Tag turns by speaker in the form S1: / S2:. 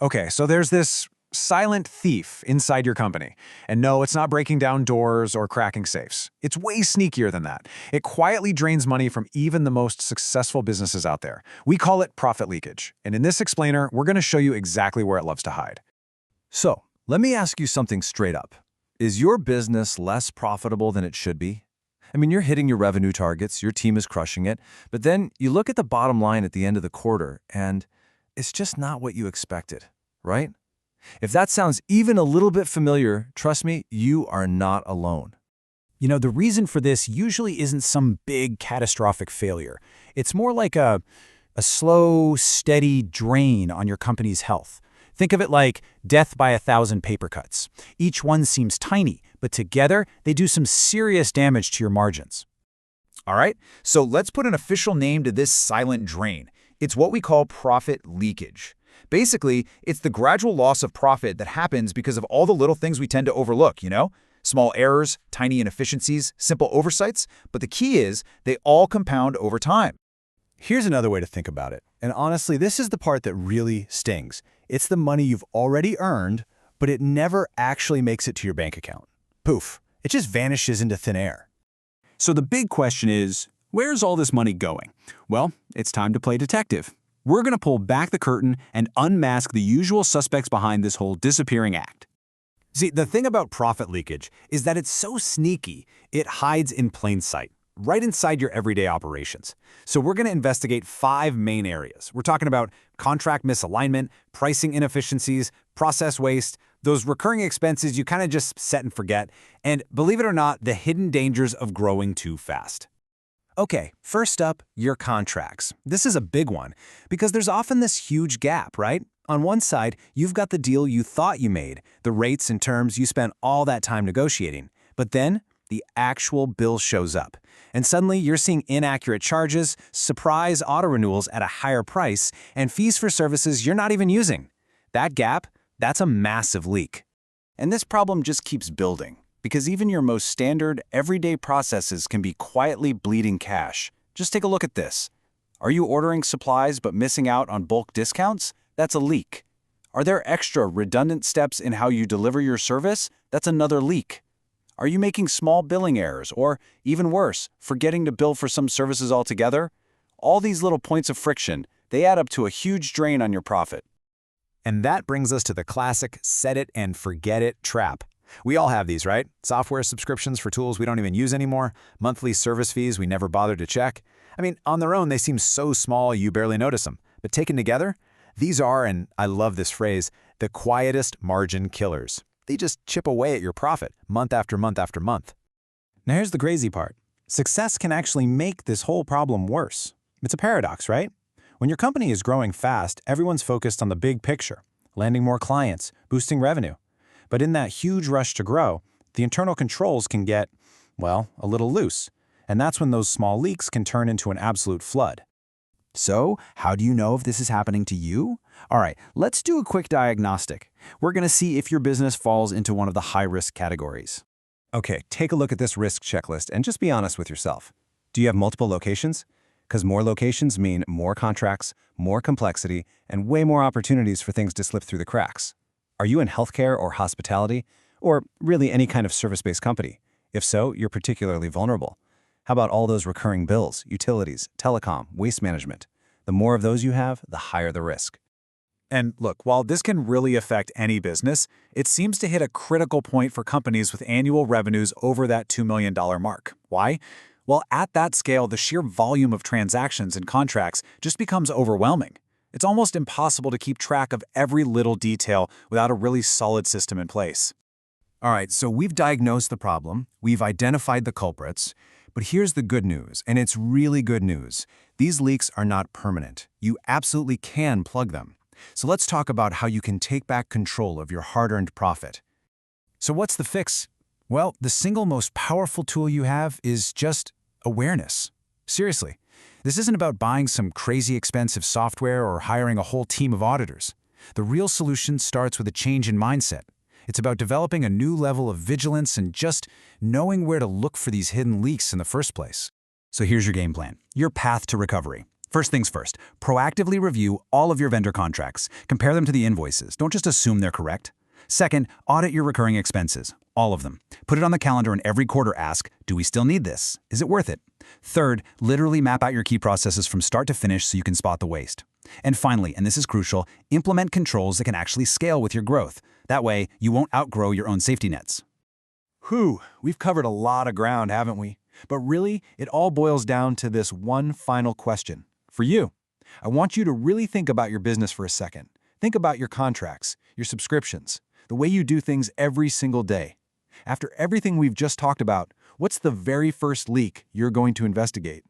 S1: Okay, so there's this silent thief inside your company. And no, it's not breaking down doors or cracking safes. It's way sneakier than that. It quietly drains money from even the most successful businesses out there. We call it profit leakage. And in this explainer, we're going to show you exactly where it loves to hide.
S2: So, let me ask you something straight up. Is your business less profitable than it should be? I mean, you're hitting your revenue targets, your team is crushing it, but then you look at the bottom line at the end of the quarter, and it's just not what you expected, right? If that sounds even a little bit familiar, trust me, you are not alone.
S3: You know, the reason for this usually isn't some big catastrophic failure. It's more like a slow, steady drain on your company's health. Think of it like death by 1,000 paper cuts. Each one seems tiny, but together they do some serious damage to your margins.
S4: All right, so let's put an official name to this silent drain. It's what we call profit leakage. Basically, it's the gradual loss of profit that happens because of all the little things we tend to overlook, Small errors, tiny inefficiencies, simple oversights, but the key is they all compound over time.
S3: Here's another way to think about it. And honestly, this is the part that really stings. It's the money you've already earned, but it never actually makes it to your bank account. Poof. It just vanishes into thin air.
S5: So the big question is, where's all this money going? Well, it's time to play detective. We're going to pull back the curtain and unmask the usual suspects behind this whole disappearing act.
S3: See, the thing about profit leakage is that it's so sneaky, it hides in plain sight, right inside your everyday operations. So we're going to investigate 5 main areas. We're talking about contract misalignment, pricing inefficiencies, process waste, those recurring expenses you kind of just set and forget, and believe it or not, the hidden dangers of growing too fast. Okay, first up, your contracts. This is a big one because there's often this huge gap, right? On one side, you've got the deal you thought you made, the rates and terms you spent all that time negotiating. But then, the actual bill shows up. And suddenly, you're seeing inaccurate charges, surprise auto-renewals at a higher price, and fees for services you're not even using. That gap, that's a massive leak. And this problem just keeps building, because even your most standard, everyday processes can be quietly bleeding cash. Just take a look at this. Are you ordering supplies but missing out on bulk discounts? That's a leak. Are there extra redundant steps in how you deliver your service? That's another leak. Are you making small billing errors or, even worse, forgetting to bill for some services altogether? All these little points of friction, they add up to a huge drain on your profit.
S1: And that brings us to the classic set it and forget it trap. We all have these, right? Software subscriptions for tools we don't even use anymore, monthly service fees we never bother to check. I mean, on their own, they seem so small you barely notice them. But taken together, these are, and I love this phrase, the quietest margin killers. They just chip away at your profit month after month after month.
S3: Now here's the crazy part. Success can actually make this whole problem worse. It's a paradox, right? When your company is growing fast, everyone's focused on the big picture, landing more clients, boosting revenue. But in that huge rush to grow, the internal controls can get, well, a little loose. And that's when those small leaks can turn into an absolute flood.
S6: So, how do you know if this is happening to you? All right, let's do a quick diagnostic. We're going to see if your business falls into one of the high-risk categories.
S1: Okay, take a look at this risk checklist and just be honest with yourself. Do you have multiple locations? Because more locations mean more contracts, more complexity, and way more opportunities for things to slip through the cracks. Are you in healthcare or hospitality, or really any kind of service-based company? If so, you're particularly vulnerable. How about all those recurring bills, utilities, telecom, waste management? The more of those you have, the higher the risk.
S4: And look, while this can really affect any business, it seems to hit a critical point for companies with annual revenues over that $2 million mark. Why? Well, at that scale, the sheer volume of transactions and contracts just becomes overwhelming. It's almost impossible to keep track of every little detail without a really solid system in place.
S2: All right, so we've diagnosed the problem, we've identified the culprits, but here's the good news, and it's really good news. These leaks are not permanent. You absolutely can plug them. So let's talk about how you can take back control of your hard-earned profit.
S3: So what's the fix? Well, the single most powerful tool you have is just awareness. Seriously, this isn't about buying some crazy expensive software or hiring a whole team of auditors. The real solution starts with a change in mindset. It's about developing a new level of vigilance and just knowing where to look for these hidden leaks in the first place.
S6: So here's your game plan, your path to recovery.
S4: First things first, proactively review all of your vendor contracts. Compare them to the invoices. Don't just assume they're correct. Second, audit your recurring expenses, all of them. Put it on the calendar and every quarter ask, do we still need this? Is it worth it? Third, literally map out your key processes from start to finish so you can spot the waste. And finally, and this is crucial, implement controls that can actually scale with your growth. That way, you won't outgrow your own safety nets.
S2: Whew, we've covered a lot of ground, haven't we? But really, it all boils down to this one final question. For you, I want you to really think about your business for a second. Think about your contracts, your subscriptions, the way you do things every single day. After everything we've just talked about, what's the very first leak you're going to investigate?